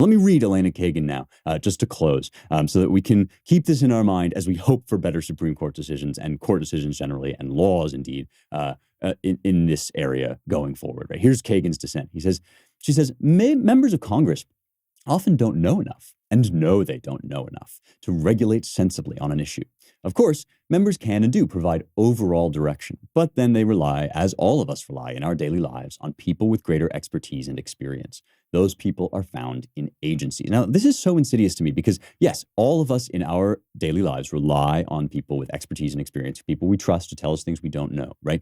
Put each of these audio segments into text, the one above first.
let me read Elena Kagan now, just to close, so that we can keep this in our mind as we hope for better Supreme Court decisions and court decisions generally, and laws indeed, in this area going forward. Right? Here's Kagan's dissent. She says, members of Congress often don't know enough and know they don't know enough to regulate sensibly on an issue. Of course, members can and do provide overall direction, but then they rely, as all of us rely in our daily lives, on people with greater expertise and experience. Those people are found in agencies. Now, this is so insidious to me because, yes, all of us in our daily lives rely on people with expertise and experience, people we trust to tell us things we don't know, right?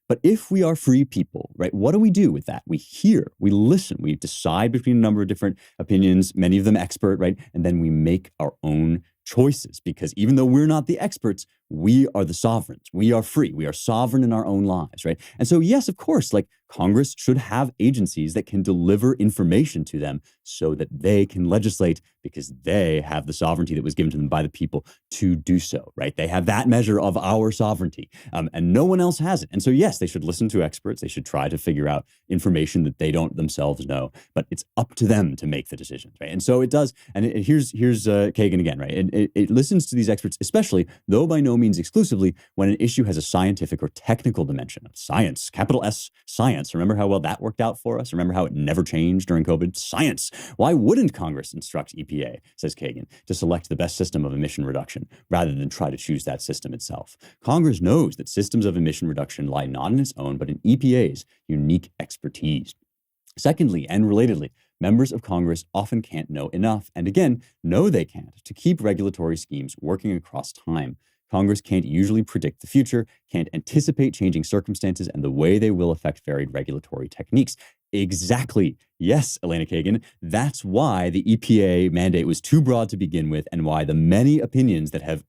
But if we are free people, right, what do we do with that? We hear, we listen, we decide between a number of different opinions, many of them expert, right? And then we make our own choices, because even though we're not the experts, we are the sovereigns. We are free. We are sovereign in our own lives, right? And so, yes, of course, like Congress should have agencies that can deliver information to them so that they can legislate, because they have the sovereignty that was given to them by the people to do so, right? They have that measure of our sovereignty, and no one else has it. And so, yes, they should listen to experts. They should try to figure out information that they don't themselves know, but it's up to them to make the decisions, right? And so it does. And here's Kagan again, right? It listens to these experts, especially, though by no means exclusively, when an issue has a scientific or technical dimension. Science, capital S, science. Remember how well that worked out for us? Remember how it never changed during COVID? Science. Why wouldn't Congress instruct EPA, says Kagan, to select the best system of emission reduction rather than try to choose that system itself? Congress knows that systems of emission reduction lie not in its own, but in EPA's unique expertise. Secondly, and relatedly, members of Congress often can't know enough, and again, know they can't, to keep regulatory schemes working across time. Congress can't usually predict the future, can't anticipate changing circumstances and the way they will affect varied regulatory techniques. Exactly. Yes, Elena Kagan. That's why the EPA mandate was too broad to begin with, and why the many opinions that have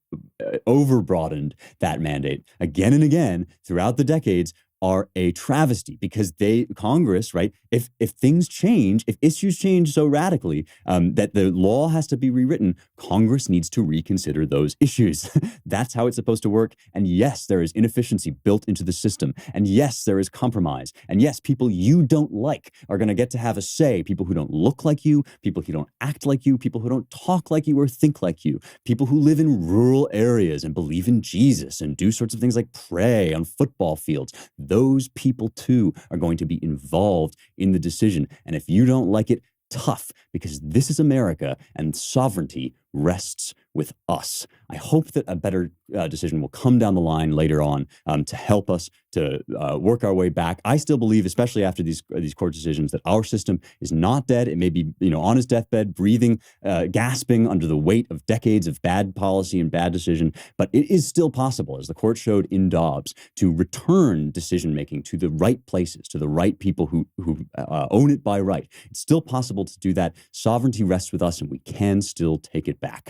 overbroadened that mandate again and again throughout the decades are a travesty, because Congress, right, if things change, if issues change so radically that the law has to be rewritten, Congress needs to reconsider those issues. That's how it's supposed to work. And yes, there is inefficiency built into the system. And yes, there is compromise. And yes, people you don't like are going to get to have a say. People who don't look like you, people who don't act like you, people who don't talk like you or think like you, people who live in rural areas and believe in Jesus and do sorts of things like pray on football fields. Those people, too, are going to be involved in the decision. And if you don't like it, tough, because this is America and sovereignty rests with us. I hope that a better decision will come down the line later on to help us to work our way back. I still believe, especially after these court decisions, that our system is not dead. It may be, on his deathbed, breathing, gasping under the weight of decades of bad policy and bad decision, but it is still possible, as the court showed in Dobbs, to return decision-making to the right places, to the right people who own it by right. It's still possible to do that. Sovereignty rests with us, and we can still take it back.